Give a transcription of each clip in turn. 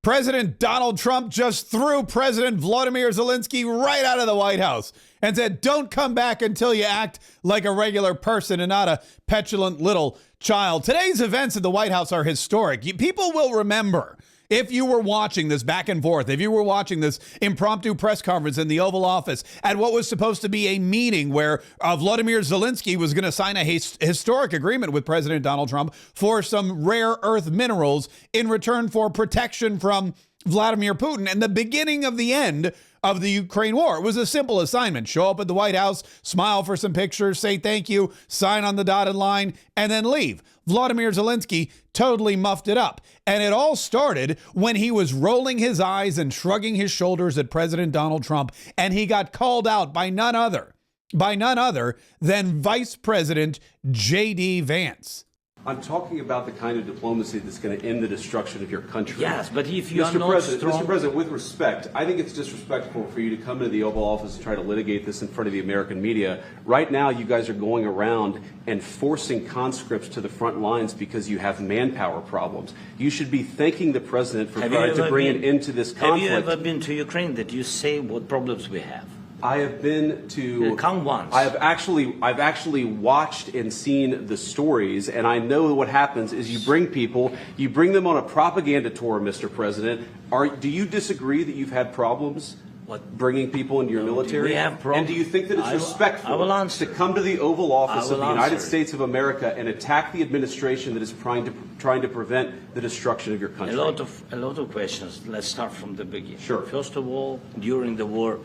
President Donald Trump just threw President Volodymyr Zelensky right out of the White House and said, don't come back until you act like a regular person and not a petulant little child. Today's events at the White House are historic. People will remember, if you were watching this back and forth, if you were watching this impromptu press conference in the Oval Office at what was supposed to be a meeting where Volodymyr Zelensky was going to sign a historic agreement with President Donald Trump for some rare earth minerals in return for protection from Vladimir Putin, and the beginning of the end of the Ukraine war. It was a simple assignment. Show up at the White House, smile for some pictures, say thank you, sign on the dotted line, and then leave. Volodymyr Zelensky totally muffed it up. And it all started when he was rolling his eyes and shrugging his shoulders at President Donald Trump, and he got called out by none other than Vice President J.D. Vance. I'm talking about the kind of diplomacy that's going to end the destruction of your country. Yes, but if you are not strong... Mr. President, with respect, I think it's disrespectful for you to come into the Oval Office and try to litigate this in front of the American media. Right now, you guys are going around and forcing conscripts to the front lines because you have manpower problems. You should be thanking the President for trying to bring an end to this conflict. Have you ever been to Ukraine that you say what problems we have? I have been to. Come once. I've actually watched and seen the stories, and I know what happens is you bring them on a propaganda tour, Mr. President. Do you disagree that you've had problems bringing people into your military? We have problems. And do you think that it's respectful to come to the Oval Office of the United States of America and attack the administration that is trying to prevent the destruction of your country? A lot of questions. Let's start from the beginning. Sure. First of all, during the war,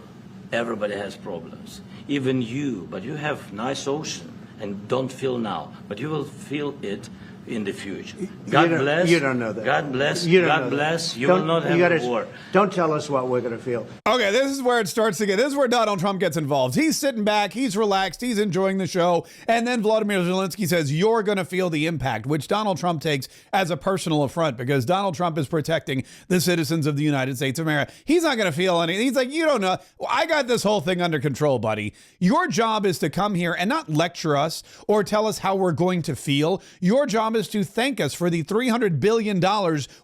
everybody has problems, even you, but you have nice ocean and don't feel now, but you will feel it in the future. God bless. You don't know that. God bless. You God bless. You will not have a war. Don't tell us what we're going to feel. Okay, this is where it starts to get. This is where Donald Trump gets involved. He's sitting back, he's relaxed, he's enjoying the show, and then Volodymyr Zelensky says, you're going to feel the impact, which Donald Trump takes as a personal affront because Donald Trump is protecting the citizens of the United States of America. He's not going to feel anything. He's like, you don't know. I got this whole thing under control, buddy. Your job is to come here and not lecture us or tell us how we're going to feel. Your job is to thank us for the $300 billion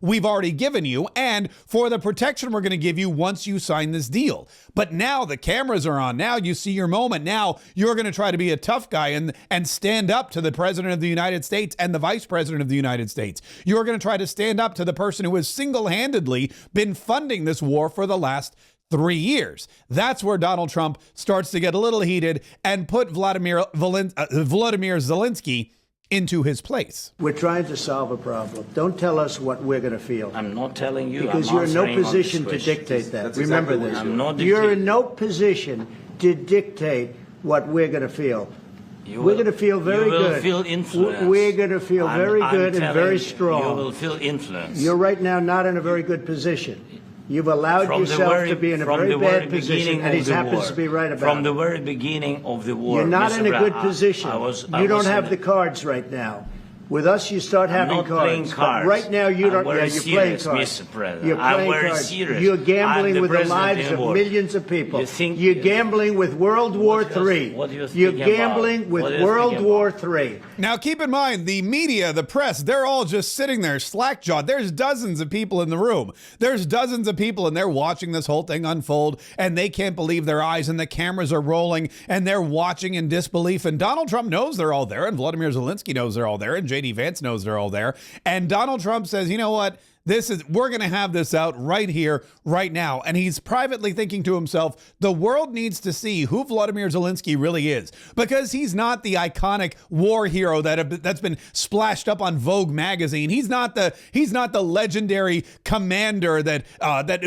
we've already given you and for the protection we're going to give you once you sign this deal. But now the cameras are on. Now you see your moment. Now you're going to try to be a tough guy and stand up to the President of the United States and the Vice President of the United States. You're going to try to stand up to the person who has single-handedly been funding this war for the last 3 years. That's where Donald Trump starts to get a little heated and put Volodymyr Zelensky into his place. We're trying to solve a problem. Don't tell us what we're going to feel. I'm not telling you. Because you're in no position to dictate that. Remember this. You're in no position to dictate what we're going to feel. We're going to feel very good. You will feel influence. We're going to feel very good and very strong. You will feel influence. You're right now not in a very good position. You've allowed yourself to be in a very bad position, and he happens to be right about it. From the very beginning of the war. You're not in a good position. You don't have the cards right now. With us, you start having cards. Playing cards. But right now, you don't. Yeah, you're playing cards. Mr. President. You're playing cards. Serious. You're gambling with the lives of millions of people. You're gambling with World War III. You're gambling with World War III. Now, keep in mind, the media, the press, they're all just sitting there slack-jawed. There's dozens of people in the room. There's dozens of people, and they're watching this whole thing unfold, and they can't believe their eyes, and the cameras are rolling, and they're watching in disbelief. And Donald Trump knows they're all there, and Volodymyr Zelensky knows they're all there, and J.D. Vance knows they're all there. And Donald Trump says, you know what? We're going to have this out right here, right now. And he's privately thinking to himself, the world needs to see who Volodymyr Zelensky really is, because he's not the iconic war hero that's been splashed up on Vogue magazine. He's not the legendary commander that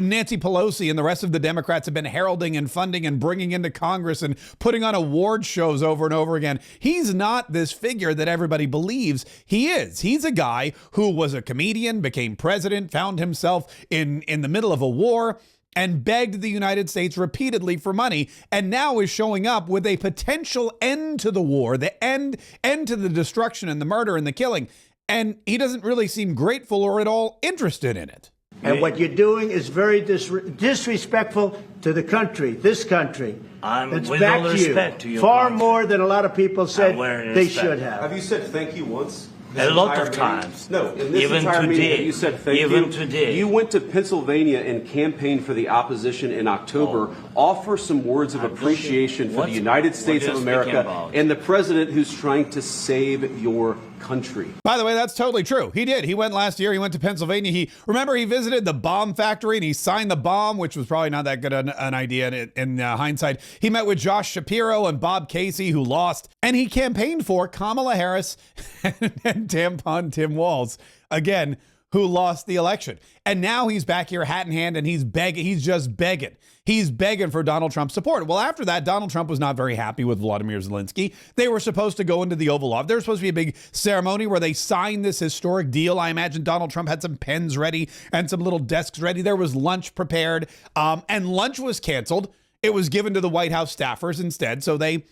Nancy Pelosi and the rest of the Democrats have been heralding and funding and bringing into Congress and putting on award shows over and over again. He's not this figure that everybody believes he is. He's a guy who was a comedian, became president, found himself in the middle of a war and begged the United States repeatedly for money, and now is showing up with a potential end to the war, the end to the destruction and the murder and the killing, and he doesn't really seem grateful or at all interested in it. And what you're doing is very disrespectful to the country, this country. It's with all respect to you. Far more than a lot of people said they should have. Have you said thank you once? A lot of times. No, in this even entire today, meeting, you said thank even you. Today. You went to Pennsylvania and campaigned for the opposition in October. Offer some words of appreciation for the United States of America and the president who's trying to save your country. By the way, that's totally true. He did. He went last year. He went to Pennsylvania. Remember he visited the bomb factory and he signed the bomb, which was probably not that good an idea in hindsight. He met with Josh Shapiro and Bob Casey, who lost, and he campaigned for Kamala Harris and tampon Tim Walz, again, who lost the election. And now he's back here hat in hand and he's begging. He's just begging. He's begging for Donald Trump's support. Well, after that, Donald Trump was not very happy with Vladimir Zelensky. They were supposed to go into the Oval Office. There was supposed to be a big ceremony where they signed this historic deal. I imagine Donald Trump had some pens ready and some little desks ready. There was lunch prepared, and lunch was canceled. It was given to the White House staffers instead, so they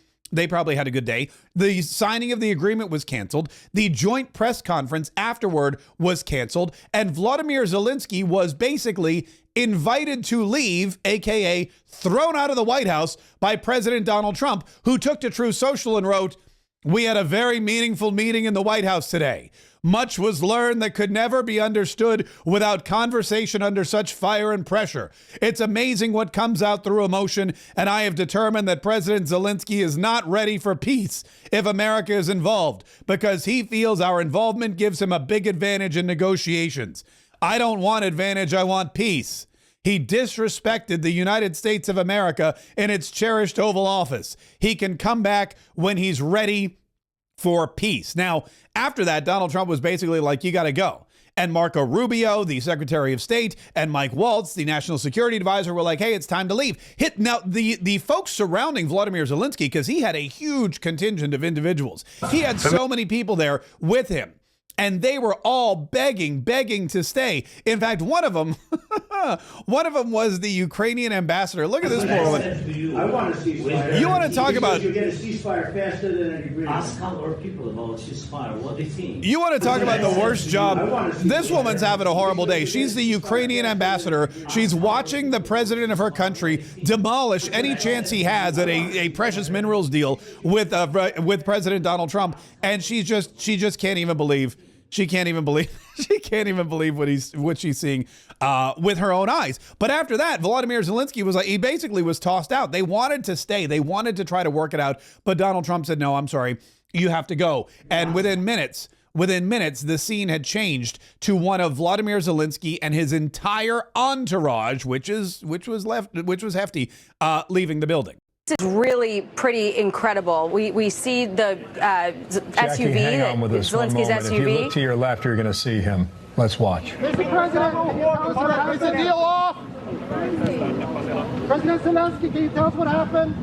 probably had a good day. The signing of the agreement was canceled. The joint press conference afterward was canceled. And Vladimir Zelensky was basically invited to leave, aka thrown out of the White House by President Donald Trump, who took to Truth Social and wrote, "We had a very meaningful meeting in the White House today. Much was learned that could never be understood without conversation under such fire and pressure. It's amazing what comes out through emotion, and I have determined that President Zelensky is not ready for peace if America is involved, because he feels our involvement gives him a big advantage in negotiations. I don't want advantage, I want peace. He disrespected the United States of America in its cherished Oval Office. He can come back when he's ready for peace." Now, after that, Donald Trump was basically like, you got to go. And Marco Rubio, the Secretary of State, and Mike Waltz, the National Security Advisor, were like, hey, it's time to leave. Now, the folks surrounding Vladimir Zelensky, because he had a huge contingent of individuals. He had so many people there with him. And they were all begging to stay. In fact, one of them was the Ukrainian ambassador. Look at this poor woman. I want a ceasefire. You want to talk about... You get a ceasefire faster than an agreement. Ask our people about ceasefire, what they think. You want to talk about the worst job? This woman's having a horrible day. She's the Ukrainian ambassador. She's watching the president of her country demolish any chance he has at a precious minerals deal with President Donald Trump. And she just can't even believe... She can't even believe what she's seeing with her own eyes. But after that, Vladimir Zelensky was like, he basically was tossed out. They wanted to stay. They wanted to try to work it out. But Donald Trump said, no, I'm sorry. You have to go. And within minutes, the scene had changed to one of Vladimir Zelensky and his entire entourage, which was hefty, leaving the building. This is really pretty incredible. We see the Jackie, SUV, hang on with us Zelensky's one moment. SUV. If you look to your left, you're going to see him. Let's watch. Mr. President, is the deal off? President Zelensky, can you tell us what happened?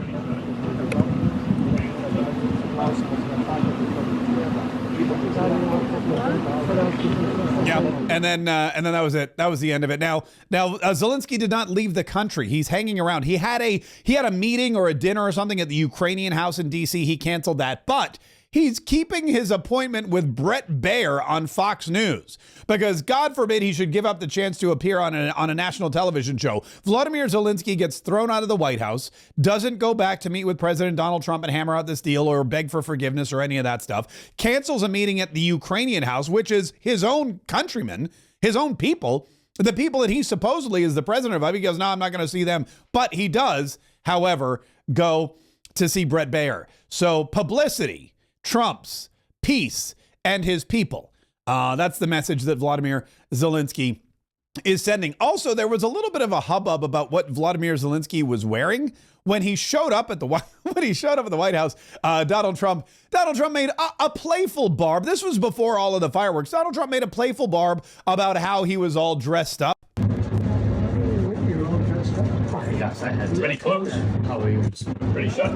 Yeah, and then that was it. That was the end of it. Now Zelensky did not leave the country. He's hanging around. He had a meeting or a dinner or something at the Ukrainian house in D.C. He canceled that, but he's keeping his appointment with Bret Baier on Fox News because God forbid he should give up the chance to appear on a national television show. Vladimir Zelensky gets thrown out of the White House, doesn't go back to meet with President Donald Trump and hammer out this deal or beg for forgiveness or any of that stuff, cancels a meeting at the Ukrainian house, which is his own countrymen, his own people, the people that he supposedly is the president of. He goes, no, I'm not going to see them. But he does, however, go to see Bret Baier. So publicity trumps peace and his people. That's the message that Vladimir Zelensky is sending. Also, there was a little bit of a hubbub about what Vladimir Zelensky was wearing when he showed up at the White House. Donald Trump made a playful barb. This was before all of the fireworks. Donald Trump made a playful barb about how he was all dressed up. Yes, I had pretty close. How are you? Pretty sure.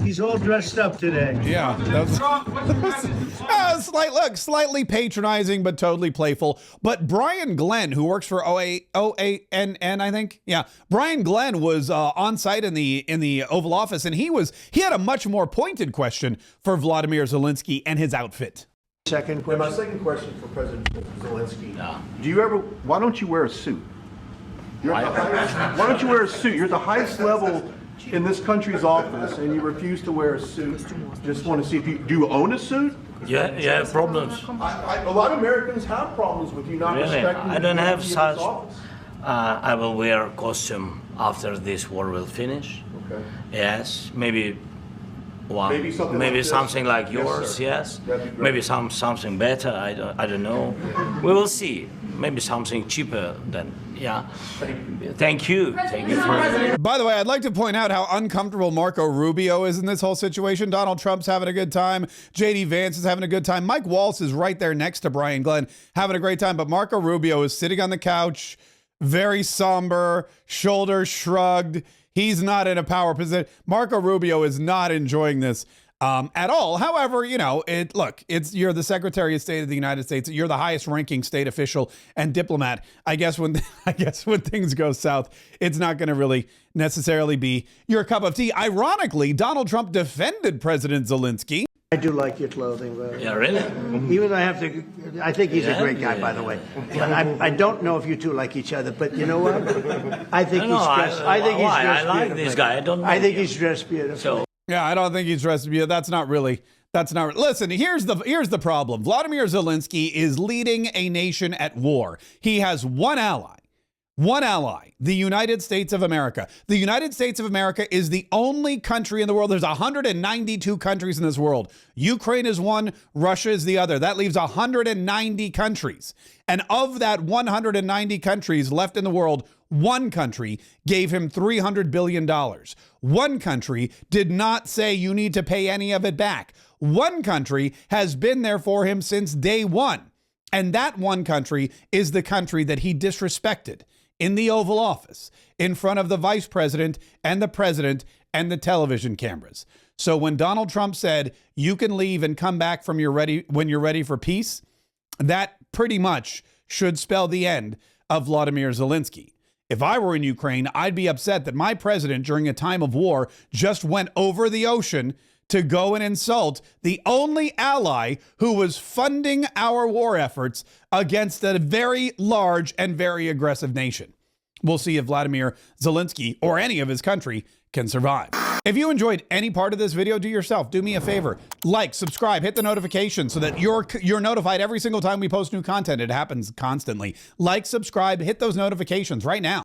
He's all dressed up today. Yeah, that was slightly patronizing, but totally playful. But Brian Glenn, who works for OANN, I think, yeah, Brian Glenn was on site in the Oval Office, and he had a much more pointed question for Vladimir Zelensky and his outfit. Second question. My second question for President Zelensky. No. Why don't you wear a suit? Why don't you wear a suit? You're at the highest level in this country's office and you refuse to wear a suit, just want to see if you do you own a suit? Yeah, you have problems. A lot of Americans have problems with you not Really? respecting I don't the have dignity of this such. office. I will wear costume after this war will finish. Okay. Yes, maybe one. Maybe something like this? Yours. Yes, sir. Yes. That'd be great. Maybe something better. I don't know. We will see. Maybe something cheaper than. Yeah. Thank you. Thank you for. By the way, I'd like to point out how uncomfortable Marco Rubio is in this whole situation. Donald Trump's having a good time. J.D. Vance is having a good time. Mike Waltz is right there next to Brian Glenn having a great time. But Marco Rubio is sitting on the couch, very somber, shoulders shrugged. He's not in a power position. Marco Rubio is not enjoying this at all. However, you know, you're the Secretary of State of the United States. You're the highest ranking state official and diplomat. I guess when things go south, it's not going to really necessarily be your cup of tea. Ironically, Donald Trump defended President Zelensky. I do like your clothing, though. Yeah, really? Even though I think he's a great guy, by the way. I don't know if you two like each other, but you know what? I think he's dressed. I think he's dressed I like beautifully. this guy. I don't know I think him. he's dressed beautifully. So. Yeah, I don't think he's dressed to be. That's not. Listen, here's the problem. Vladimir Zelensky is leading a nation at war. He has one ally, the United States of America. The United States of America is the only country in the world. There's 192 countries in this world. Ukraine is one, Russia is the other. That leaves 190 countries. And of that 190 countries left in the world, one country gave him $300 billion. One country did not say you need to pay any of it back. One country has been there for him since day one. And that one country is the country that he disrespected in the Oval Office, in front of the vice president and the president and the television cameras. So when Donald Trump said, you can leave and come back when you're ready for peace, that pretty much should spell the end of Vladimir Zelensky. If I were in Ukraine, I'd be upset that my president during a time of war just went over the ocean to go and insult the only ally who was funding our war efforts against a very large and very aggressive nation. We'll see if Vladimir Zelensky or any of his country can survive. If you enjoyed any part of this video, do me a favor. Like, subscribe, hit the notification so that you're notified every single time we post new content. It happens constantly. Like, subscribe, hit those notifications right now.